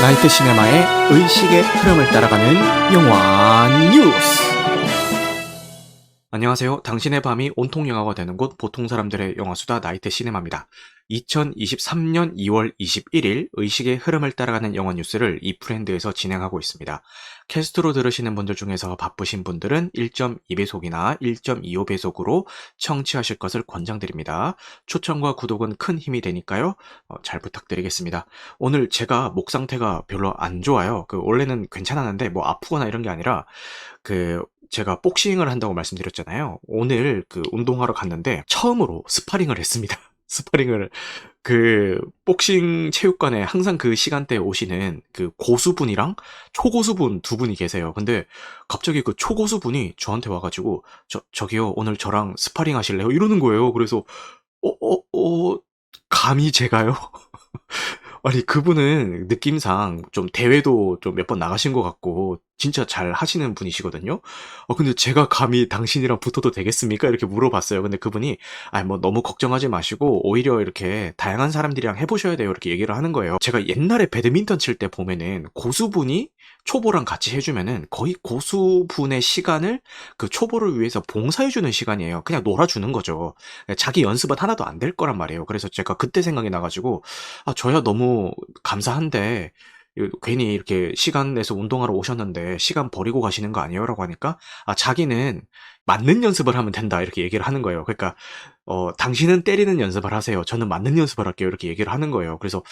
나이트 시네마의 의식의 흐름을 따라가는 영화 뉴스. 안녕하세요. 당신의 밤이 온통 영화가 되는 곳 보통 사람들의 영화수다 나이트 시네마입니다. 2023년 2월 21일 의식의 흐름을 따라가는 영화 뉴스를 이프렌드에서 진행하고 있습니다. 캐스트로 들으시는 분들 중에서 바쁘신 분들은 1.2배속이나 1.25배속으로 청취하실 것을 권장드립니다. 추천과 구독은 큰 힘이 되니까요. 잘 부탁드리겠습니다. 오늘 제가 목 상태가 별로 안 좋아요. 원래는 괜찮았는데 뭐 아프거나 이런 게 아니라 제가 복싱을 한다고 말씀드렸잖아요. 오늘 운동하러 갔는데 처음으로 스파링을 했습니다. 스파링을 복싱 체육관에 항상 그 시간대에 오시는 고수분이랑 초고수분 두 분이 계세요. 근데 갑자기 그 초고수분이 저한테 와가지고 저기요 오늘 저랑 스파링 하실래요? 이러는 거예요. 그래서 감히 제가요? 아니 그분은 느낌상 좀 대회도 좀 몇 번 나가신 것 같고 진짜 잘 하시는 분이시거든요. 근데 제가 감히 당신이랑 붙어도 되겠습니까? 이렇게 물어봤어요. 근데 그분이 뭐 너무 걱정하지 마시고 오히려 이렇게 다양한 사람들이랑 해보셔야 돼요. 이렇게 얘기를 하는 거예요. 제가 옛날에 배드민턴 칠 때 보면은 고수분이 초보랑 같이 해주면은 거의 고수분의 시간을 그 초보를 위해서 봉사해주는 시간이에요. 그냥 놀아주는 거죠. 자기 연습은 하나도 안 될 거란 말이에요. 그래서 제가 그때 생각이 나가지고 저야 너무 감사한데 괜히 이렇게 시간 내서 운동하러 오셨는데 시간 버리고 가시는 거 아니에요? 라고 하니까 자기는 맞는 연습을 하면 된다 이렇게 얘기를 하는 거예요. 그러니까 당신은 때리는 연습을 하세요. 저는 맞는 연습을 할게요. 이렇게 얘기를 하는 거예요. 그래서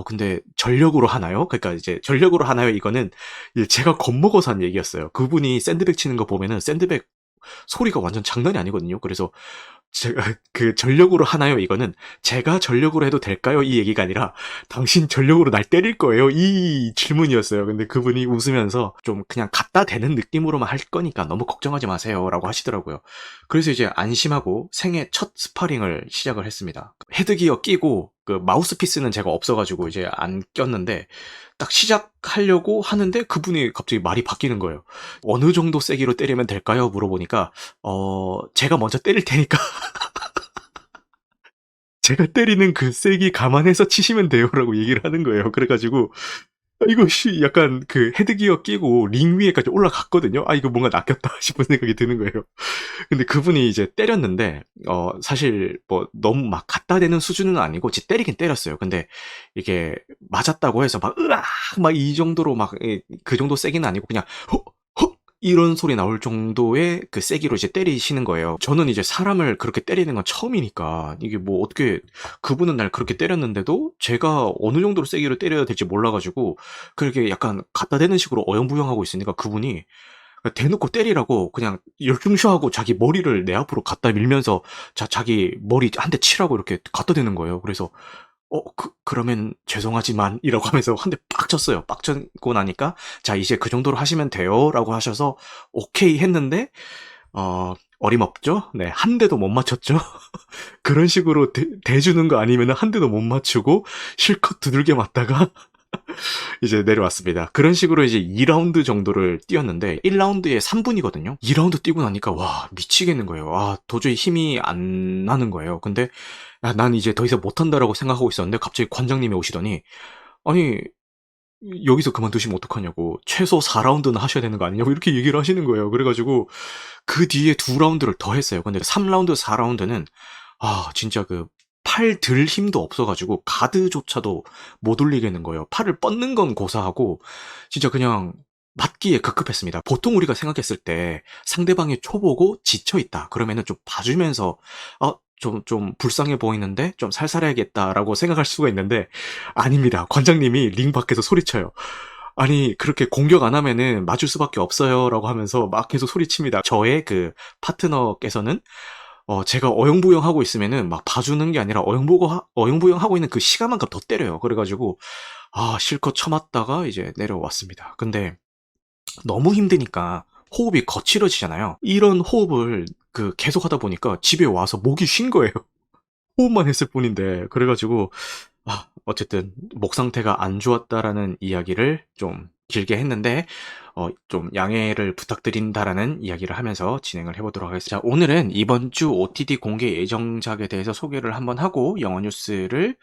근데 전력으로 하나요? 그러니까 이제 전력으로 하나요? 이거는 이제 제가 겁먹어서 한 얘기였어요. 그분이 샌드백 치는 거 보면은 샌드백 소리가 완전 장난이 아니거든요. 그래서 제가 전력으로 하나요? 이거는 제가 전력으로 해도 될까요? 이 얘기가 아니라 당신 전력으로 날 때릴 거예요? 이 질문이었어요. 근데 그분이 웃으면서 좀 그냥 갖다 대는 느낌으로만 할 거니까 너무 걱정하지 마세요. 라고 하시더라고요. 그래서 이제 안심하고 생애 첫 스파링을 시작을 했습니다. 헤드기어 끼고 마우스피스는 제가 없어가지고 이제 안 꼈는데 딱 시작하려고 하는데 그분이 갑자기 말이 바뀌는 거예요. 어느 정도 세기로 때리면 될까요? 물어보니까 제가 먼저 때릴 테니까 제가 때리는 그 세기 감안해서 치시면 돼요라고 얘기를 하는 거예요. 그래가지고 이거 약간 헤드기어 끼고 링 위에까지 올라갔거든요. 이거 뭔가 낚였다 싶은 생각이 드는 거예요. 근데 그분이 이제 때렸는데 사실 뭐 너무 막 갖다 대는 수준은 아니고 때리긴 때렸어요. 근데 이게 맞았다고 해서 막 으악 막 이 정도로 막 그 정도 세기는 아니고 그냥 헉 이런 소리 나올 정도의 세기로 이제 때리시는 거예요. 저는 이제 사람을 그렇게 때리는 건 처음이니까 이게 뭐 어떻게 그분은 날 그렇게 때렸는데도 제가 어느 정도로 세기로 때려야 될지 몰라가지고 그렇게 약간 갖다 대는 식으로 어영부영하고 있으니까 그분이 대놓고 때리라고 그냥 열중쇼하고 자기 머리를 내 앞으로 갖다 밀면서 자기 머리 한 대 치라고 이렇게 갖다 대는 거예요. 그래서 그러면 죄송하지만 이라고 하면서 한 대 빡 쳤어요. 빡 쳤고 나니까 자 이제 그 정도로 하시면 돼요 라고 하셔서 오케이 했는데 어림없죠? 네, 한 대도 못 맞췄죠? 그런 식으로 대주는 거 아니면 한 대도 못 맞추고 실컷 두들겨 맞다가 이제 내려왔습니다. 그런 식으로 이제 2라운드 정도를 뛰었는데 1라운드에 3분이거든요. 2라운드 뛰고 나니까 와 미치겠는 거예요. 도저히 힘이 안 나는 거예요. 근데 난 이제 더 이상 못한다라고 생각하고 있었는데 갑자기 관장님이 오시더니 아니 여기서 그만두시면 어떡하냐고 최소 4라운드는 하셔야 되는 거 아니냐고 이렇게 얘기를 하시는 거예요. 그래가지고 그 뒤에 2라운드를 더 했어요. 근데 3라운드 4라운드는 진짜 팔 들 힘도 없어가지고 가드조차도 못 올리겠는 거예요. 팔을 뻗는 건 고사하고 진짜 그냥 맞기에 급급했습니다. 보통 우리가 생각했을 때 상대방이 초보고 지쳐있다 그러면은 좀 봐주면서 좀 불쌍해 보이는데 좀 살살해야겠다라고 생각할 수가 있는데 아닙니다. 관장님이 링 밖에서 소리쳐요. 아니 그렇게 공격 안 하면은 맞을 수밖에 없어요 라고 하면서 막 계속 소리칩니다. 저의 파트너께서는 제가 어영부영하고 있으면은 막 봐주는 게 아니라 어영부영하고 있는 그 시간만큼 더 때려요. 그래가지고 실컷 쳐맞다가 이제 내려왔습니다. 근데 너무 힘드니까 호흡이 거칠어지잖아요. 이런 호흡을 계속 하다 보니까 집에 와서 목이 쉰 거예요. 호흡만 했을 뿐인데 그래가지고 어쨌든 목 상태가 안 좋았다라는 이야기를 좀 길게 했는데 좀 양해를 부탁드린다라는 이야기를 하면서 진행을 해보도록 하겠습니다. 자, 오늘은 이번 주 OTT 공개 예정작에 대해서 소개를 한번 하고 영화 뉴스를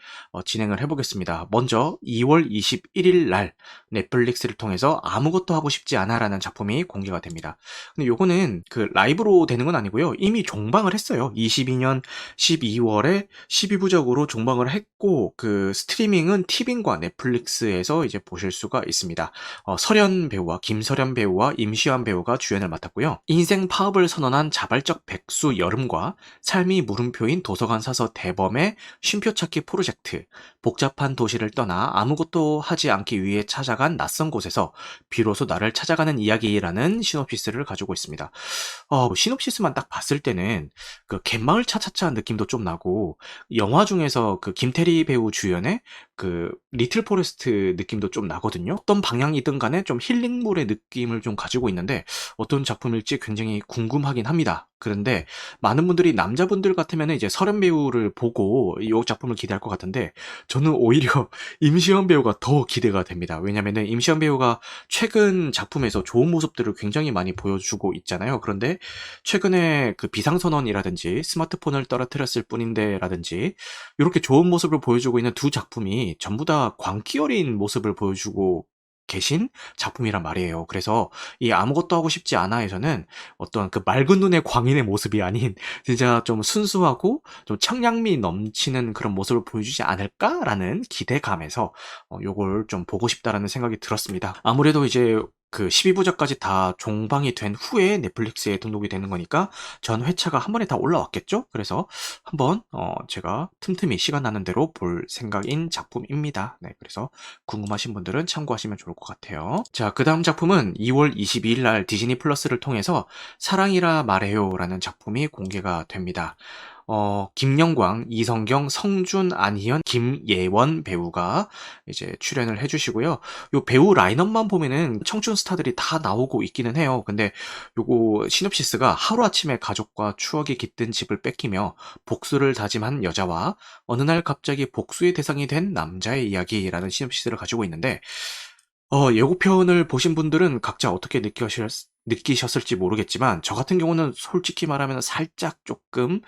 진행을 해보겠습니다. 먼저 2월 21일 날 넷플릭스를 통해서 아무것도 하고 싶지 않아라는 작품이 공개가 됩니다. 근데 요거는 그 라이브로 되는 건 아니고요. 이미 종방을 했어요. 22년 12월에 12부작으로 종방을 했고 그 스트리밍은 티빙과 넷플릭스에서 이제 보실 수가 있습니다. 설현 배우와 김설현 배우와 임시완 배우가 주연을 맡았고요. 인생 파업을 선언한 자발적 백수 여름과 삶이 물음표인 도서관 사서 대범의 쉼표 찾기 프로젝트, 복잡한 도시를 떠나 아무것도 하지 않기 위해 찾아간 낯선 곳에서 비로소 나를 찾아가는 이야기라는 시놉시스를 가지고 있습니다. 시놉시스만 딱 봤을 때는 그 갯마을 차차차 느낌도 좀 나고 영화 중에서 그 김태리 배우 주연의 그 리틀 포레스트 느낌도 좀 나거든요. 어떤 방향이든 간에 좀 힐링물의 느낌을 좀 가지고 있는데 어떤 작품일지 굉장히 궁금하긴 합니다. 그런데 많은 분들이 남자분들 같으면 이제 설현 배우를 보고 이 작품을 기대할 것 같은데 저는 오히려 임시완 배우가 더 기대가 됩니다. 왜냐면은 임시완 배우가 최근 작품에서 좋은 모습들을 굉장히 많이 보여주고 있잖아요. 그런데 최근에 그 비상선언이라든지 스마트폰을 떨어뜨렸을 뿐인데라든지 이렇게 좋은 모습을 보여주고 있는 두 작품이 전부 다 광기 어린 모습을 보여주고 계신 작품이란 말이에요. 그래서 이 아무것도 하고 싶지 않아에서는 어떤 그 맑은 눈의 광인의 모습이 아닌 진짜 좀 순수하고 좀 청량미 넘치는 그런 모습을 보여주지 않을까라는 기대감에서 요걸 좀 보고 싶다라는 생각이 들었습니다. 아무래도 이제 그 12부작까지 다 종방이 된 후에 넷플릭스에 등록이 되는 거니까 전 회차가 한 번에 다 올라왔겠죠? 그래서 한번 제가 틈틈이 시간 나는 대로 볼 생각인 작품입니다. 네, 그래서 궁금하신 분들은 참고하시면 좋을 것 같아요. 자, 그 다음 작품은 2월 22일 날 디즈니 플러스를 통해서 사랑이라 말해요라는 작품이 공개가 됩니다. 김영광, 이성경, 성준, 안희연, 김예원 배우가 이제 출연을 해주시고요. 요 배우 라인업만 보면은 청춘 스타들이 다 나오고 있기는 해요. 근데 요거 시놉시스가 하루아침에 가족과 추억이 깃든 집을 뺏기며 복수를 다짐한 여자와 어느 날 갑자기 복수의 대상이 된 남자의 이야기라는 시놉시스를 가지고 있는데 예고편을 보신 분들은 각자 어떻게 느끼셨을지 모르겠지만 저 같은 경우는 솔직히 말하면 살짝 조금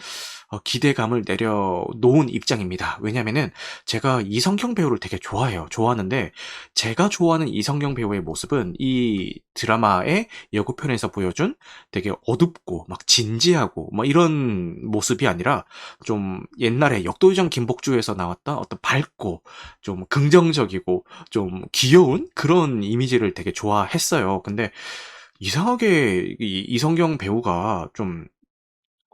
기대감을 내려놓은 입장입니다. 왜냐면은 제가 이성경 배우를 되게 좋아해요. 좋아하는데 제가 좋아하는 이성경 배우의 모습은 이 드라마의 예고편에서 보여준 되게 어둡고 막 진지하고 막 이런 모습이 아니라 좀 옛날에 역도요정 김복주에서 나왔던 어떤 밝고 좀 긍정적이고 좀 귀여운 그런 이미지를 되게 좋아했어요. 근데 이상하게 이 이성경 배우가 좀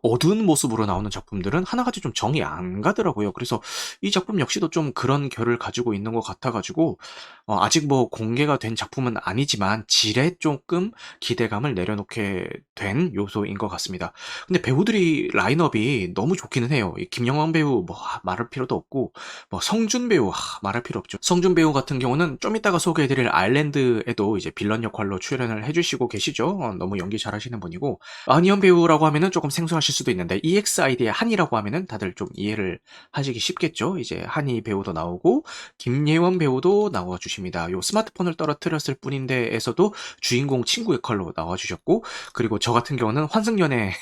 어두운 모습으로 나오는 작품들은 하나같이 좀 정이 안 가더라고요. 그래서 이 작품 역시도 좀 그런 결을 가지고 있는 것 같아 가지고 아직 뭐 공개가 된 작품은 아니지만 질에 조금 기대감을 내려놓게 된 요소인 것 같습니다. 근데 배우들이 라인업이 너무 좋기는 해요. 이 김영광 배우 뭐 말할 필요도 없고 뭐 성준 배우 말할 필요 없죠. 성준 배우 같은 경우는 좀 이따가 소개해 드릴 아일랜드에도 이제 빌런 역할로 출연을 해 주시고 계시죠. 너무 연기 잘하시는 분이고 안희연 배우라고 하면은 조금 생소하실 수도 있는데 EXID의 한이라고 하면은 다들 좀 이해를 하시기 쉽겠죠. 이제 한이 배우도 나오고 김예원 배우도 나와 주십니다. 요 스마트폰을 떨어뜨렸을 뿐인데에서도 주인공 친구 역할로 나와 주셨고 그리고 저 같은 경우는 환승연애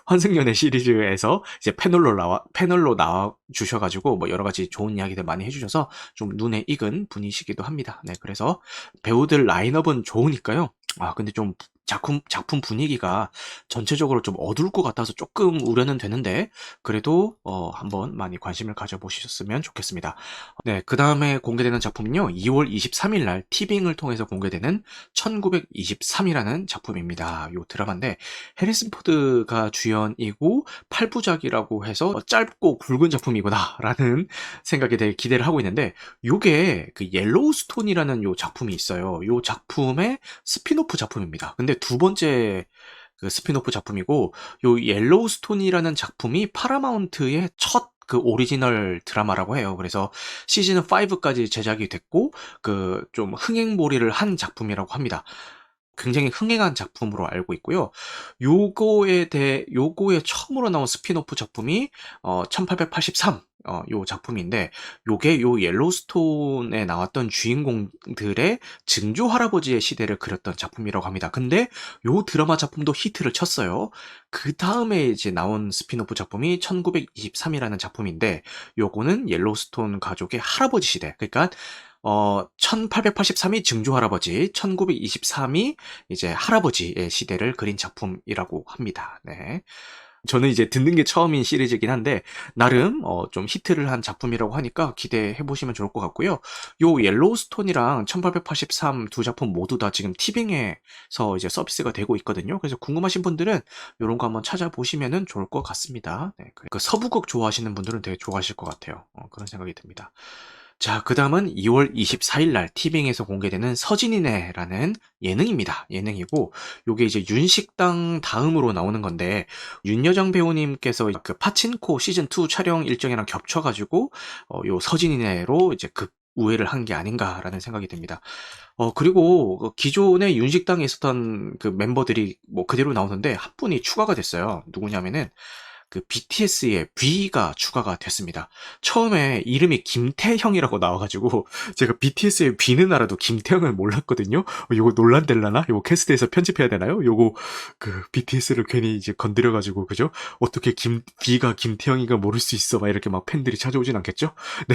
환승연애 시리즈에서 이제 패널로 나와 주셔 가지고 뭐 여러 가지 좋은 이야기들 많이 해 주셔서 좀 눈에 익은 분이시기도 합니다. 네, 그래서 배우들 라인업은 좋으니까요. 근데 좀 작품 분위기가 전체적으로 좀 어두울 것 같아서 조금 우려는 되는데 그래도 한번 많이 관심을 가져보셨으면 좋겠습니다. 네, 그 다음에 공개되는 작품은요. 2월 23일 날 티빙을 통해서 공개되는 1923이라는 작품입니다. 요 드라마인데 해리슨 포드가 주연이고 8부작이라고 해서 짧고 굵은 작품이구나 라는 생각에 대해 기대를 하고 있는데 요게 그 옐로우스톤이라는 요 작품이 있어요. 요 작품의 스피노프 작품입니다. 근데 두 번째 그 스피노프 작품이고 요 옐로우스톤이라는 작품이 파라마운트의 첫 그 오리지널 드라마라고 해요. 그래서 시즌 5까지 제작이 됐고 그 좀 흥행몰이를 한 작품이라고 합니다. 굉장히 흥행한 작품으로 알고 있고요. 요거에 처음으로 나온 스핀오프 작품이 1883 요 작품인데, 요게 요 옐로우스톤에 나왔던 주인공들의 증조 할아버지의 시대를 그렸던 작품이라고 합니다. 근데 요 드라마 작품도 히트를 쳤어요. 그 다음에 이제 나온 스핀오프 작품이 1923이라는 작품인데, 요거는 옐로우스톤 가족의 할아버지 시대, 그러니까 1883이 증조 할아버지, 1923이 이제 할아버지의 시대를 그린 작품이라고 합니다. 네. 저는 이제 듣는 게 처음인 시리즈이긴 한데, 나름 좀 히트를 한 작품이라고 하니까 기대해 보시면 좋을 것 같고요. 요 옐로우스톤이랑 1883 두 작품 모두 다 지금 티빙에서 이제 서비스가 되고 있거든요. 그래서 궁금하신 분들은 요런 거 한번 찾아보시면은 좋을 것 같습니다. 네, 그 서부극 좋아하시는 분들은 되게 좋아하실 것 같아요. 그런 생각이 듭니다. 자, 그 다음은 2월 24일 날 티빙에서 공개되는 서진이네라는 예능입니다. 예능이고, 요게 이제 윤식당 다음으로 나오는 건데, 윤여정 배우님께서 그 파친코 시즌2 촬영 일정이랑 겹쳐가지고, 요 서진이네로 이제 우회를 한 게 아닌가라는 생각이 듭니다. 그리고 기존에 윤식당에 있었던 그 멤버들이 뭐 그대로 나오는데, 한 분이 추가가 됐어요. 누구냐면은, 그 BTS의 V가 추가가 됐습니다. 처음에 이름이 김태형이라고 나와가지고 제가 BTS의 V는 알아도 김태형을 몰랐거든요. 요거 논란될라나? 요거 캐스트에서 편집해야 되나요? 요거 그 BTS를 괜히 이제 건드려가지고 그죠? 어떻게 V가 김태형이가 모를 수 있어? 막 이렇게 막 팬들이 찾아오진 않겠죠? 네.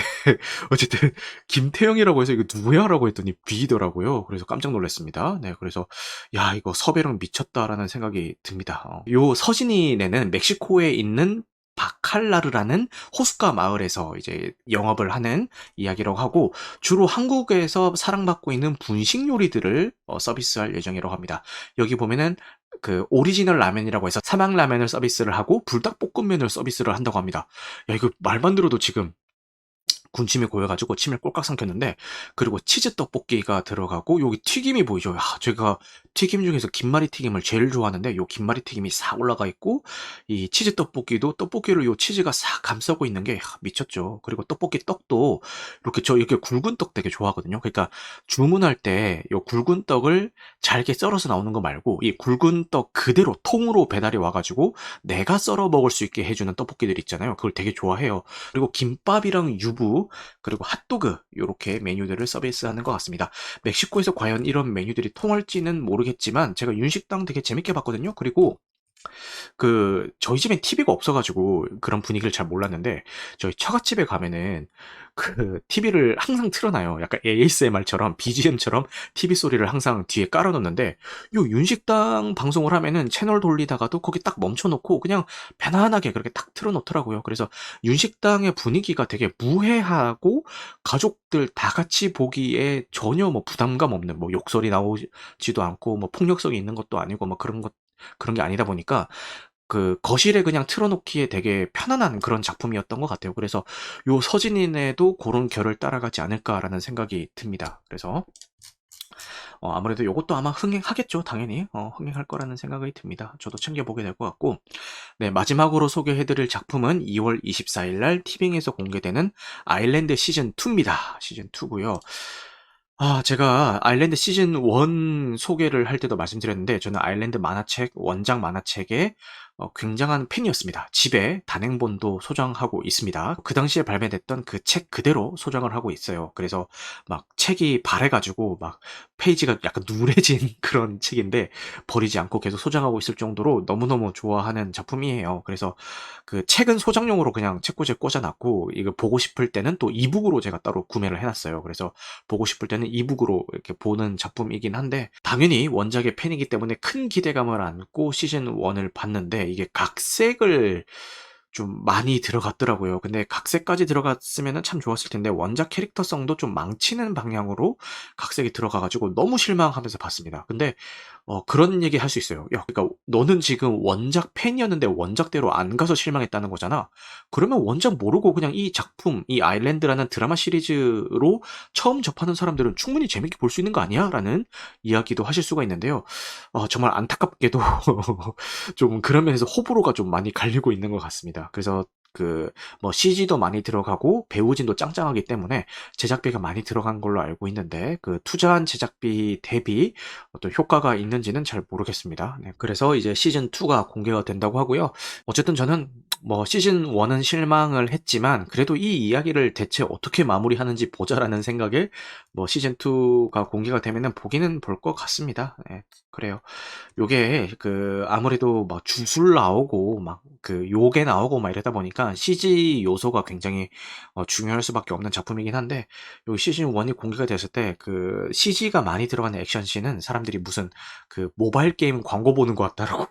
어쨌든 김태형이라고 해서 이거 누구야라고 했더니 V더라고요. 그래서 깜짝 놀랐습니다. 네. 그래서 야, 이거 섭외랑 미쳤다라는 생각이 듭니다. 요 서진이네는 멕시코에 있는 바칼라르라는 호숫가 마을에서 이제 영업을 하는 이야기라고 하고, 주로 한국에서 사랑받고 있는 분식 요리들을 서비스할 예정이라고 합니다. 여기 보면은 그 오리지널 라면이라고 해서 삼양라면을 서비스를 하고 불닭볶음면을 서비스를 한다고 합니다. 야, 이거 말만 들어도 지금 군침이 고여가지고 침을 꼴깍 삼켰는데, 그리고 치즈 떡볶이가 들어가고 여기 튀김이 보이죠. 제가 튀김 중에서 김말이 튀김을 제일 좋아하는데 요 김말이 튀김이 싹 올라가 있고, 이 치즈 떡볶이도 떡볶이를 요 치즈가 싹 감싸고 있는 게 미쳤죠. 그리고 떡볶이 떡도 이렇게 굵은 떡 되게 좋아하거든요. 그러니까 주문할 때 요 굵은 떡을 잘게 썰어서 나오는 거 말고 이 굵은 떡 그대로 통으로 배달이 와가지고 내가 썰어 먹을 수 있게 해주는 떡볶이들 있잖아요. 그걸 되게 좋아해요. 그리고 김밥이랑 유부, 그리고 핫도그, 요렇게 메뉴들을 서비스하는 것 같습니다. 멕시코에서 과연 이런 메뉴들이 통할지는 모르겠지만 제가 윤식당 되게 재밌게 봤거든요. 그리고 저희 집엔 TV가 없어가지고 그런 분위기를 잘 몰랐는데, 저희 처갓집에 가면은 그 TV를 항상 틀어놔요. 약간 ASMR처럼, BGM처럼 TV 소리를 항상 뒤에 깔아놓는데, 요 윤식당 방송을 하면은 채널 돌리다가도 거기 딱 멈춰놓고 그냥 편안하게 그렇게 딱 틀어놓더라고요. 그래서 윤식당의 분위기가 되게 무해하고, 가족들 다 같이 보기에 전혀 뭐 부담감 없는, 뭐 욕설이 나오지도 않고, 뭐 폭력성이 있는 것도 아니고, 뭐 그런 게 아니다 보니까 그 거실에 그냥 틀어놓기에 되게 편안한 그런 작품이었던 것 같아요. 그래서 요 서진이네도 그런 결을 따라가지 않을까라는 생각이 듭니다. 그래서 아무래도 요것도 아마 흥행하겠죠. 당연히 흥행할 거라는 생각이 듭니다. 저도 챙겨보게 될 것 같고, 네, 마지막으로 소개해드릴 작품은 2월 24일 날 티빙에서 공개되는 아일랜드 시즌2입니다. 시즌2고요. 제가 아일랜드 시즌 1 소개를 할 때도 말씀드렸는데, 저는 아일랜드 만화책, 원작 만화책의 굉장한 팬이었습니다. 집에 단행본도 소장하고 있습니다. 그 당시에 발매됐던 그 책 그대로 소장을 하고 있어요. 그래서 막 책이 바래가지고 막 페이지가 약간 누래진 그런 책인데, 버리지 않고 계속 소장하고 있을 정도로 너무너무 좋아하는 작품이에요. 그래서 그 책은 소장용으로 그냥 책꽂이에 꽂아놨고, 이거 보고 싶을 때는 또 이북으로 제가 따로 구매를 해놨어요. 그래서 보고 싶을 때는 이북으로 이렇게 보는 작품이긴 한데, 당연히 원작의 팬이기 때문에 큰 기대감을 안고 시즌 1을 봤는데, 이게 각색을 좀 많이 들어갔더라고요. 근데 각색까지 들어갔으면 참 좋았을 텐데, 원작 캐릭터성도 좀 망치는 방향으로 각색이 들어가가지고 너무 실망하면서 봤습니다. 근데 그런 얘기 할 수 있어요. 야, 그러니까 너는 지금 원작 팬이었는데 원작대로 안 가서 실망했다는 거잖아. 그러면 원작 모르고 그냥 이 작품, 이 아일랜드라는 드라마 시리즈로 처음 접하는 사람들은 충분히 재밌게 볼 수 있는 거 아니야? 라는 이야기도 하실 수가 있는데요. 정말 안타깝게도 좀 그런 면에서 호불호가 좀 많이 갈리고 있는 것 같습니다. 그래서 뭐 CG도 많이 들어가고 배우진도 짱짱하기 때문에 제작비가 많이 들어간 걸로 알고 있는데 그 투자한 제작비 대비 어떤 효과가 있는지는 잘 모르겠습니다. 네, 그래서 이제 시즌 2가 공개가 된다고 하고요. 어쨌든 저는 뭐 시즌 1은 실망을 했지만 그래도 이 이야기를 대체 어떻게 마무리하는지 보자라는 생각에 뭐 시즌 2가 공개가 되면은 보기는 볼 것 같습니다. 네, 그래요. 요게 아무래도 막 주술 나오고 막 요게 나오고 막 이러다 보니까 CG 요소가 굉장히 중요할 수밖에 없는 작품이긴 한데 요 시즌 1이 공개가 됐을 때 CG가 많이 들어가는 액션씬은 사람들이 무슨 모바일 게임 광고 보는 것 같다라고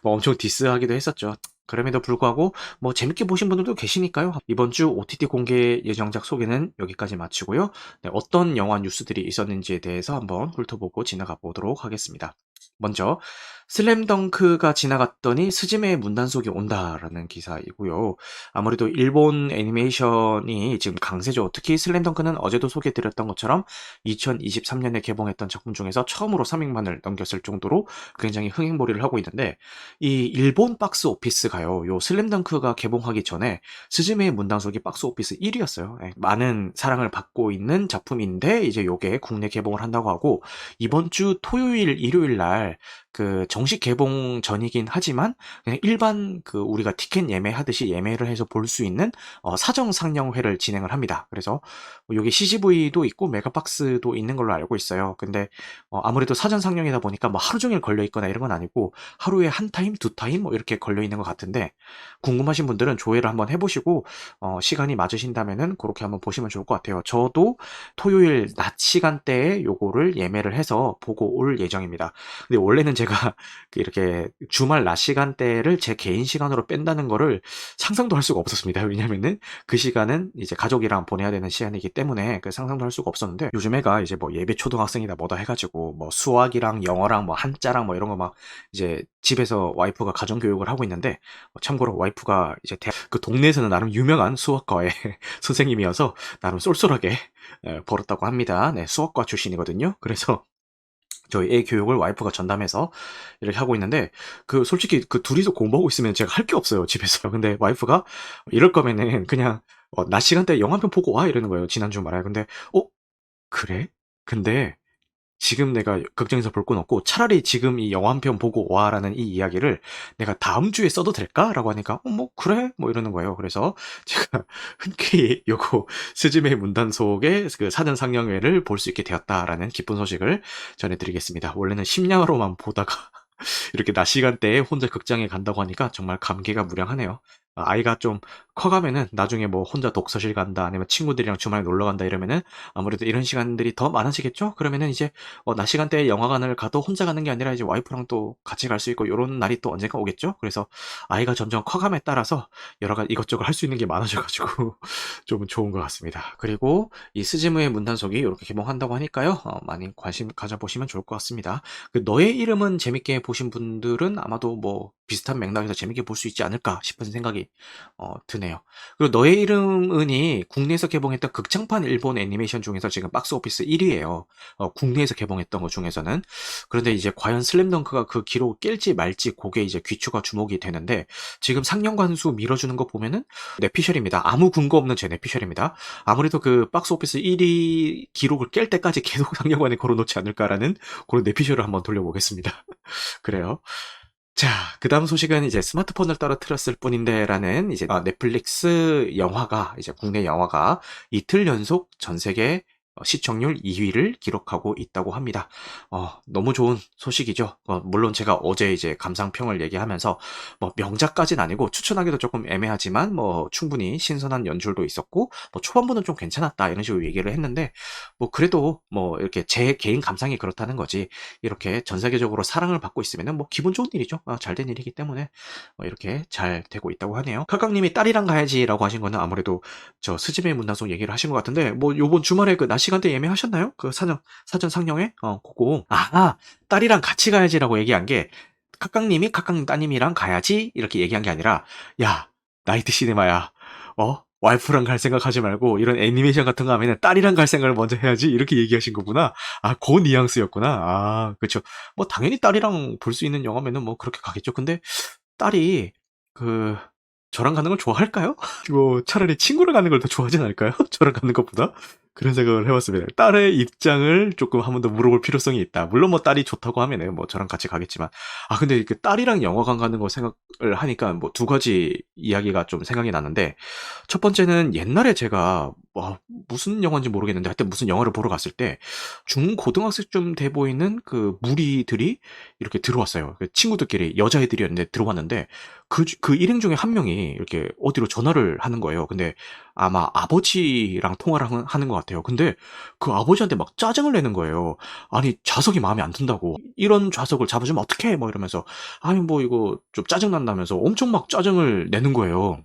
뭐 엄청 디스하기도 했었죠. 그럼에도 불구하고 뭐 재밌게 보신 분들도 계시니까요. 이번 주 OTT 공개 예정작 소개는 여기까지 마치고요. 네, 어떤 영화 뉴스들이 있었는지에 대해서 한번 훑어보고 지나가 보도록 하겠습니다. 먼저 슬램덩크가 지나갔더니 스즈메의 문단속이 온다라는 기사이고요. 아무래도 일본 애니메이션이 지금 강세죠. 특히 슬램덩크는 어제도 소개해드렸던 것처럼 2023년에 개봉했던 작품 중에서 처음으로 300만을 넘겼을 정도로 굉장히 흥행몰이를 하고 있는데 이 일본 박스 오피스가요. 요 슬램덩크가 개봉하기 전에 스즈메의 문단속이 박스 오피스 1위였어요. 많은 사랑을 받고 있는 작품인데 이제 요게 국내 개봉을 한다고 하고 이번 주 토요일, 일요일 날 정식 개봉 전이긴 하지만 그냥 일반 우리가 티켓 예매하듯이 예매를 해서 볼 수 있는 사정 상영회를 진행을 합니다. 그래서 여기 CGV도 있고 메가박스도 있는 걸로 알고 있어요. 근데 아무래도 사전 상영이다 보니까 뭐 하루 종일 걸려 있거나 이런 건 아니고 하루에 한 타임, 두 타임 뭐 이렇게 걸려 있는 것 같은데 궁금하신 분들은 조회를 한번 해보시고 시간이 맞으신다면은 그렇게 한번 보시면 좋을 것 같아요. 저도 토요일 낮 시간대에 요거를 예매를 해서 보고 올 예정입니다. 근데 원래는 제가 이렇게 주말 낮 시간대를 제 개인 시간으로 뺀다는 거를 상상도 할 수가 없었습니다. 왜냐면은 그 시간은 이제 가족이랑 보내야 되는 시간이기 때문에 상상도 할 수가 없었는데 요즘 애가 이제 뭐 예비 초등학생이다 뭐다 해가지고 뭐 수학이랑 영어랑 뭐 한자랑 뭐 이런 거 막 이제 집에서 와이프가 가정교육을 하고 있는데 참고로 와이프가 이제 그 동네에서는 나름 유명한 수학과의 선생님이어서 나름 쏠쏠하게 벌었다고 합니다. 네, 수학과 출신이거든요. 그래서 저희 애 교육을 와이프가 전담해서 이렇게 하고 있는데 솔직히 둘이서 공부하고 있으면 제가 할 게 없어요 집에서. 근데 와이프가 이럴 거면은 그냥 낮 시간대에 영화 한 편 보고 와 이러는 거예요. 지난주 말이야. 근데 그래? 근데 지금 내가 극장에서 볼 건 없고 차라리 지금 이 영화 한 편 보고 와라는 이 이야기를 내가 다음 주에 써도 될까라고 하니까 뭐 그래 뭐 이러는 거예요. 그래서 제가 흔쾌히 요거 스즈메 문단속의 사전 상영회를 볼 수 있게 되었다라는 기쁜 소식을 전해드리겠습니다. 원래는 심야로만 보다가 이렇게 낮 시간대에 혼자 극장에 간다고 하니까 정말 감개가 무량하네요. 아이가 좀 커가면은 나중에 뭐 혼자 독서실 간다 아니면 친구들이랑 주말에 놀러 간다 이러면은 아무래도 이런 시간들이 더 많아지겠죠? 그러면은 이제 낮 시간대에 영화관을 가도 혼자 가는 게 아니라 이제 와이프랑 또 같이 갈 수 있고 요런 날이 또 언젠가 오겠죠? 그래서 아이가 점점 커감에 따라서 여러 가지 이것저것 할 수 있는 게 많아져가지고 좀 좋은 것 같습니다. 그리고 이 스즈무의 문단속이 이렇게 개봉한다고 하니까요. 많이 관심 가져보시면 좋을 것 같습니다. 너의 이름은 재밌게 보신 분들은 아마도 뭐 비슷한 맥락에서 재밌게 볼 수 있지 않을까 싶은 생각이 드네요. 그리고 너의 이름은이 국내에서 개봉했던 극장판 일본 애니메이션 중에서 지금 박스 오피스 1위예요. 국내에서 개봉했던 것 중에서는. 그런데 이제 과연 슬램덩크가 그 기록을 깰지 말지 그게 이제 귀추가 주목이 되는데 지금 상영관 수 밀어주는 거 보면은 내피셜입니다. 아무 근거 없는 제 내피셜입니다. 아무래도 박스 오피스 1위 기록을 깰 때까지 계속 상영관에 걸어놓지 않을까라는 그런 내피셜을 한번 돌려보겠습니다. 그래요. 자, 그 다음 소식은 이제 스마트폰을 떨어뜨렸을 뿐인데라는 이제 넷플릭스 영화가 이제 국내 영화가 이틀 연속 전 세계 시청률 2위를 기록하고 있다고 합니다. 너무 좋은 소식이죠. 물론 제가 어제 이제 감상평을 얘기하면서 뭐 명작까지는 아니고 추천하기도 조금 애매하지만 뭐 충분히 신선한 연출도 있었고 뭐 초반부는 좀 괜찮았다 이런 식으로 얘기를 했는데 뭐 그래도 뭐 이렇게 제 개인 감상이 그렇다는 거지 이렇게 전 세계적으로 사랑을 받고 있으면은 뭐 기분 좋은 일이죠. 잘 된 일이기 때문에 이렇게 잘 되고 있다고 하네요. 칼깡님이 딸이랑 가야지라고 하신 거는 아무래도 저 스즈메 문단속 얘기를 하신 것 같은데 뭐 요번 주말에 낮 시간대 예매하셨나요? 사전 상영회? 그거. 딸이랑 같이 가야지라고 얘기한 게 카깡님이 카깡님 따님이랑 가야지 이렇게 얘기한 게 아니라 야, 나이트 시네마야. 와이프랑 갈 생각하지 말고 이런 애니메이션 같은 거 하면은 딸이랑 갈 생각을 먼저 해야지 이렇게 얘기하신 거구나. 그 뉘앙스였구나. 그쵸. 뭐 당연히 딸이랑 볼 수 있는 영화면은 뭐 그렇게 가겠죠. 근데 딸이 그 저랑 가는 걸 좋아할까요? 뭐 차라리 친구랑 가는 걸 더 좋아하진 않을까요? 저랑 가는 것보다? 그런 생각을 해봤습니다. 딸의 입장을 조금 한 번 더 물어볼 필요성이 있다. 물론 뭐 딸이 좋다고 하면은 뭐 저랑 같이 가겠지만, 아 근데 그 딸이랑 영화관 가는 거 생각을 하니까 뭐 두 가지 이야기가 좀 생각이 나는데, 첫 번째는 옛날에 제가 무슨 영화인지 모르겠는데 하여튼 무슨 영화를 보러 갔을 때 중고등학생쯤 돼 보이는 그 무리들이 이렇게 들어왔어요. 그 친구들끼리 여자애들이었는데 들어왔는데, 그 일행 중에 한 명이 이렇게 어디로 전화를 하는 거예요. 근데 아마 아버지랑 통화를 하는 것 같아요. 근데 그 아버지한테 막 짜증을 내는 거예요. 아니, 좌석이 마음에 안 든다고. 이런 좌석을 잡아주면 어떡해? 뭐 이러면서. 아니, 뭐 이거 좀 짜증난다면서 엄청 막 짜증을 내는 거예요.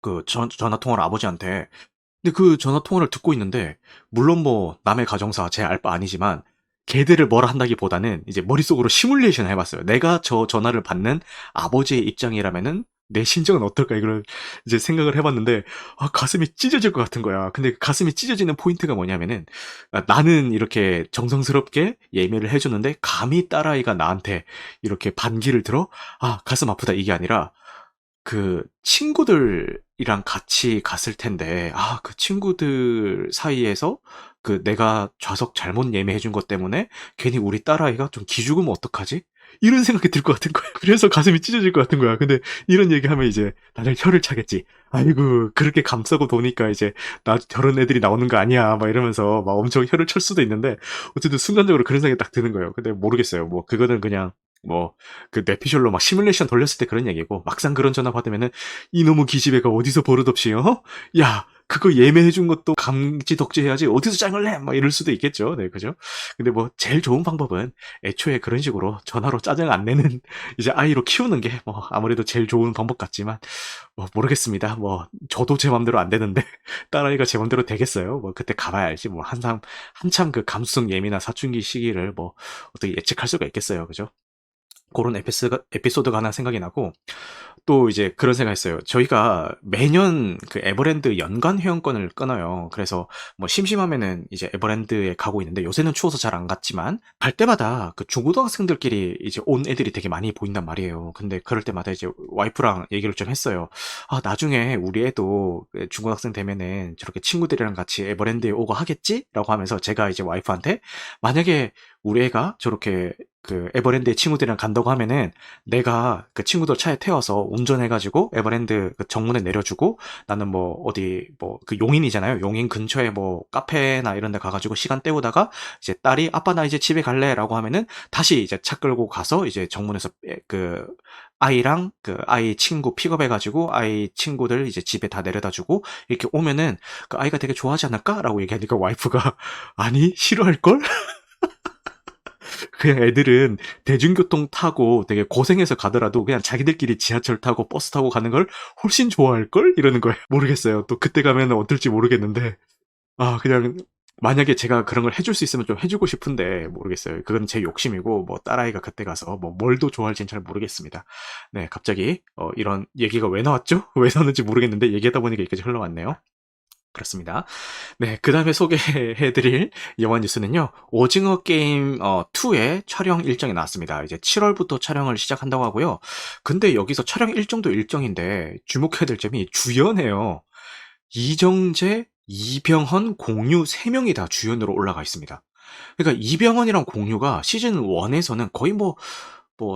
그 전화 통화를 아버지한테. 근데 그 전화 통화를 듣고 있는데, 물론 뭐 남의 가정사 제 알 바 아니지만 걔들을 뭐라 한다기보다는 이제 머릿속으로 시뮬레이션을 해봤어요. 내가 저 전화를 받는 아버지의 입장이라면은 내 심정은 어떨까, 이걸 이제 생각을 해봤는데, 아 가슴이 찢어질 것 같은 거야. 근데 그 가슴이 찢어지는 포인트가 뭐냐면은, 나는 이렇게 정성스럽게 예매를 해주는데 감히 딸아이가 나한테 이렇게 반기를 들어? 아 가슴 아프다, 이게 아니라 그 친구들이랑 같이 갔을 텐데, 아, 그 친구들 사이에서 그 내가 좌석 잘못 예매해 준 것 때문에 괜히 우리 딸아이가 좀 기죽으면 어떡하지? 이런 생각이 들 것 같은 거야. 그래서 가슴이 찢어질 것 같은 거야. 근데 이런 얘기하면 이제 다들 혀를 차겠지. 아이고, 그렇게 감싸고 도니까 이제 나 저런 애들이 나오는 거 아니야. 막 이러면서 막 엄청 혀를 찰 수도 있는데, 어쨌든 순간적으로 그런 생각이 딱 드는 거예요. 근데 모르겠어요. 뭐 그거는 그냥 뭐 그 뇌피셜로 막 시뮬레이션 돌렸을 때 그런 얘기고, 막상 그런 전화 받으면은 이놈의 기집애가 어디서 버릇없이 야 그거 예매해준 것도 감지 덕지해야지 어디서 짱을 내! 막 이럴 수도 있겠죠. 네, 그죠? 근데 뭐 제일 좋은 방법은 애초에 그런 식으로 전화로 짜증 안 내는 이제 아이로 키우는 게 뭐 아무래도 제일 좋은 방법 같지만, 뭐 모르겠습니다. 뭐 저도 제 맘대로 안 되는데 딸아이가 제 맘대로 되겠어요? 뭐 그때 가봐야 알지. 뭐 한참 그 감수성 예민한 사춘기 시기를 뭐 어떻게 예측할 수가 있겠어요. 그죠? 그런 에피소드가 하나 생각이 나고, 또 이제 그런 생각했어요. 저희가 매년 그 에버랜드 연간 회원권을 끊어요. 그래서 뭐 심심하면은 이제 에버랜드에 가고 있는데, 요새는 추워서 잘 안 갔지만 갈 때마다 그 중고등학생들끼리 이제 온 애들이 되게 많이 보인단 말이에요. 근데 그럴 때마다 이제 와이프랑 얘기를 좀 했어요. 아, 나중에 우리 애도 그 중고등학생 되면은 저렇게 친구들이랑 같이 에버랜드에 오고 하겠지? 라고 하면서 제가 이제 와이프한테, 만약에 우리 애가 저렇게 그 에버랜드에 친구들이랑 간다고 하면은 내가 그 친구들 차에 태워서 운전해가지고 에버랜드 그 정문에 내려주고, 나는 뭐 어디 뭐 그 용인이잖아요. 용인 근처에 뭐 카페나 이런 데 가가지고 시간 때우다가 이제 딸이 아빠 나 이제 집에 갈래 라고 하면은 다시 이제 차 끌고 가서 이제 정문에서 그 아이랑 그 아이 친구 픽업해가지고 아이 친구들 이제 집에 다 내려다주고 이렇게 오면은 그 아이가 되게 좋아하지 않을까? 라고 얘기하니까 와이프가 아니 싫어할걸? 그냥 애들은 대중교통 타고 되게 고생해서 가더라도 그냥 자기들끼리 지하철 타고 버스 타고 가는 걸 훨씬 좋아할걸? 이러는 거예요. 모르겠어요. 또 그때 가면 어떨지 모르겠는데, 아, 그냥 만약에 제가 그런 걸 해줄 수 있으면 좀 해주고 싶은데 모르겠어요. 그건 제 욕심이고, 뭐 딸아이가 그때 가서 뭐 뭘 더 좋아할지는 잘 모르겠습니다. 네, 갑자기 이런 얘기가 왜 나왔죠? 왜 나왔는지 모르겠는데 얘기하다 보니까 여기까지 흘러왔네요. 그렇습니다. 네, 그 다음에 소개해드릴 영화 뉴스는요, 오징어 게임 2의 촬영 일정이 나왔습니다. 이제 7월부터 촬영을 시작한다고 하고요. 근데 여기서 촬영 일정도 일정인데 주목해야 될 점이 주연이에요. 이정재, 이병헌, 공유 3명이 다 주연으로 올라가 있습니다. 그러니까 이병헌이랑 공유가 시즌 1에서는 거의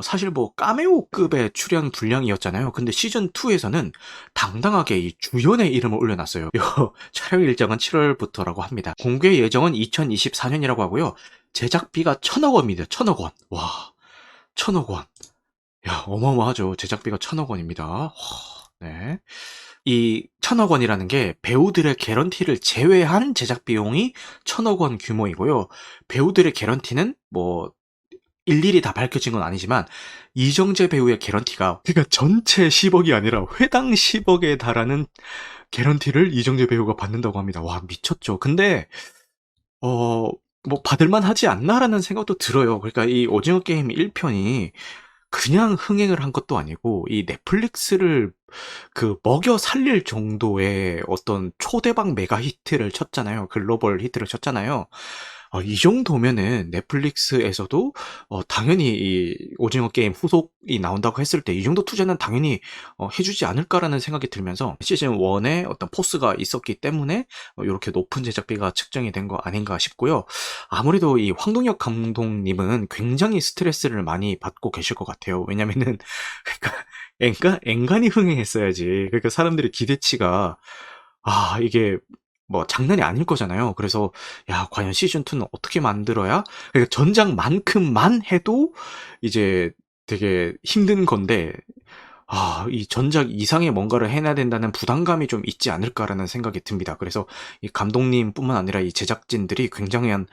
사실 뭐 카메오급의 출연 분량이었잖아요. 근데 시즌 2에서는 당당하게 이 주연의 이름을 올려놨어요. 요 촬영 일정은 7월부터라고 합니다. 공개 예정은 2024년이라고 하고요. 제작비가 1,000억 원입니다. 1,000억 원. 와, 1,000억 원. 야, 어마어마하죠. 제작비가 1,000억 원입니다. 네. 이 1,000억 원이라는 게 배우들의 개런티를 제외한 제작 비용이 1,000억 원 규모이고요. 배우들의 개런티는 뭐 일일이 다 밝혀진 건 아니지만, 이정재 배우의 개런티가 그러니까 전체 10억이 아니라 회당 10억에 달하는 개런티를 이정재 배우가 받는다고 합니다. 와, 미쳤죠. 근데 뭐 받을만 하지 않나라는 생각도 들어요. 그러니까 이 오징어 게임 1편이 그냥 흥행을 한 것도 아니고 이 넷플릭스를 그 먹여 살릴 정도의 어떤 초대박 메가 히트를 쳤잖아요. 글로벌 히트를 쳤잖아요. 이 정도면은 넷플릭스에서도 당연히 이 오징어 게임 후속이 나온다고 했을 때 이 정도 투자는 당연히 해주지 않을까라는 생각이 들면서 시즌 1에 어떤 포스가 있었기 때문에 이렇게 높은 제작비가 책정이 된 거 아닌가 싶고요. 아무래도 이 황동혁 감독님은 굉장히 스트레스를 많이 받고 계실 것 같아요. 왜냐면은 그러니까 엔간히 흥행했어야지. 그러니까 사람들의 기대치가 이게 뭐 장난이 아닐 거잖아요. 그래서 야, 과연 시즌2는 어떻게 만들어야? 그러니까 전작만큼만 해도 이제 되게 힘든 건데, 이 전작 이상의 뭔가를 해내야 된다는 부담감이 좀 있지 않을까라는 생각이 듭니다. 그래서 이 감독님뿐만 아니라 이 제작진들이 굉장한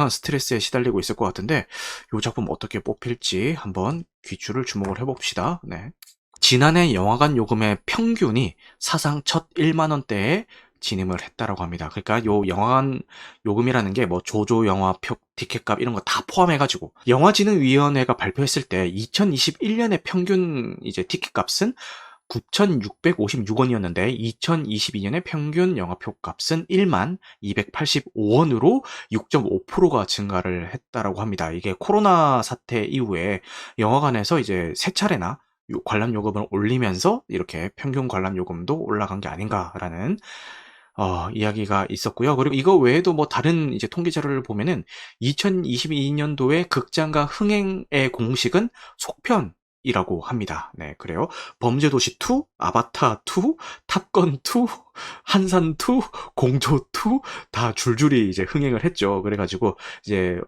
스트레스에 시달리고 있을 것 같은데, 이 작품 어떻게 뽑힐지 한번 귀추를 주목을 해봅시다. 네. 지난해 영화관 요금의 평균이 사상 첫 1만 원대에 진입을 했다라고 합니다. 그러니까 요 영화관 요금이라는 게 뭐 조조 영화표 티켓값 이런 거 다 포함해가지고 영화진흥위원회가 발표했을 때 2021년의 평균 이제 티켓값은 9,656원이었는데 2022년에 평균 영화표 값은 1만 285원으로 6.5%가 증가를 했다라고 합니다. 이게 코로나 사태 이후에 영화관에서 이제 세 차례나 관람 요금을 올리면서 이렇게 평균 관람 요금도 올라간 게 아닌가라는 이야기가 있었고요. 그리고 이거 외에도 뭐 다른 이제 통계 자료를 보면은 2022년도에 극장가 흥행의 공식은 속편이라고 합니다. 네, 그래요. 범죄도시 2, 아바타 2, 탑건 2, 한산 2, 공조 2 다 줄줄이 이제 흥행을 했죠. 그래가지고 이제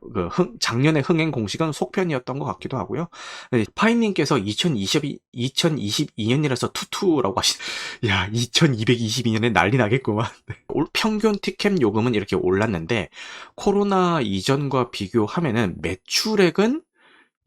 작년에 흥행 공식은 속편이었던 것 같기도 하고요. 네, 파이님께서 2022년이라서 투투라고 야, 2222년에 난리 나겠구만. 평균 티켓 요금은 이렇게 올랐는데 코로나 이전과 비교하면은 매출액은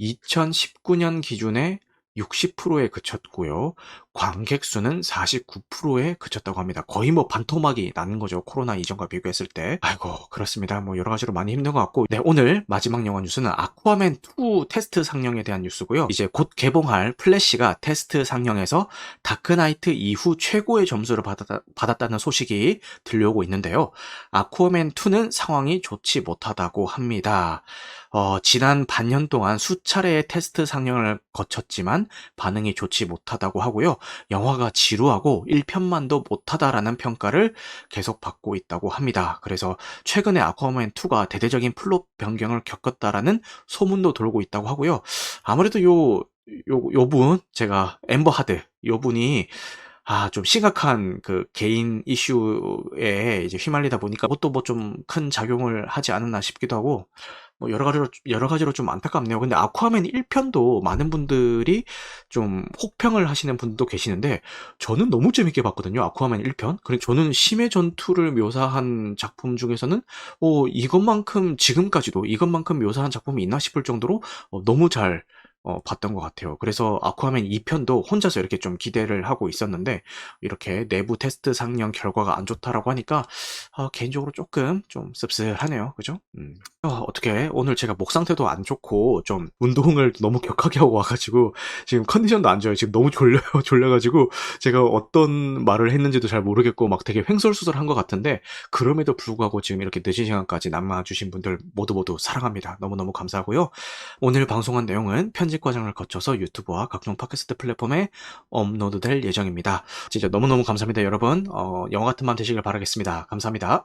2019년 기준에 60%에 그쳤고요. 관객 수는 49%에 그쳤다고 합니다. 거의 뭐 반토막이 나는 거죠. 코로나 이전과 비교했을 때. 아이고, 그렇습니다. 뭐 여러 가지로 많이 힘든 것 같고. 네, 오늘 마지막 영화 뉴스는 아쿠아맨 2 테스트 상영에 대한 뉴스고요. 이제 곧 개봉할 플래시가 테스트 상영에서 다크나이트 이후 최고의 점수를 받았다는 소식이 들려오고 있는데요. 아쿠아맨 2는 상황이 좋지 못하다고 합니다. 지난 반년 동안 수차례의 테스트 상영을 거쳤지만 반응이 좋지 못하다고 하고요. 영화가 지루하고 1편만도 못하다라는 평가를 계속 받고 있다고 합니다. 그래서 최근에 아쿠아맨2가 대대적인 플롯 변경을 겪었다라는 소문도 돌고 있다고 하고요. 아무래도 요 분, 제가 앰버 하드, 요 분이 좀 심각한 그 개인 이슈에 이제 휘말리다 보니까 그것도 뭐 좀 큰 작용을 하지 않았나 싶기도 하고, 뭐 여러 가지로 좀 안타깝네요. 근데 아쿠아맨 1편도 많은 분들이 좀 혹평을 하시는 분도 계시는데 저는 너무 재밌게 봤거든요. 아쿠아맨 1편. 그리고 저는 심해 전투를 묘사한 작품 중에서는 지금까지도 이것만큼 묘사한 작품이 있나 싶을 정도로 너무 잘 봤던 것 같아요. 그래서 아쿠아맨 2편도 혼자서 이렇게 좀 기대를 하고 있었는데 이렇게 내부 테스트 상영 결과가 안 좋다라고 하니까 개인적으로 조금 좀 씁쓸하네요. 그죠? 어떻게 오늘 제가 목 상태도 안 좋고 좀 운동을 너무 격하게 하고 와가지고 지금 컨디션도 안 좋아요. 지금 너무 졸려요. 졸려가지고 제가 어떤 말을 했는지도 잘 모르겠고 막 되게 횡설수설한 것 같은데 그럼에도 불구하고 지금 이렇게 늦은 시간까지 남아주신 분들 모두 사랑합니다. 너무너무 감사하고요. 오늘 방송한 내용은 편집 과정을 거쳐서 유튜브와 각종 팟캐스트 플랫폼에 업로드될 예정입니다. 진짜 너무너무 감사합니다, 여러분. 영화 같은 밤 되시길 바라겠습니다. 감사합니다.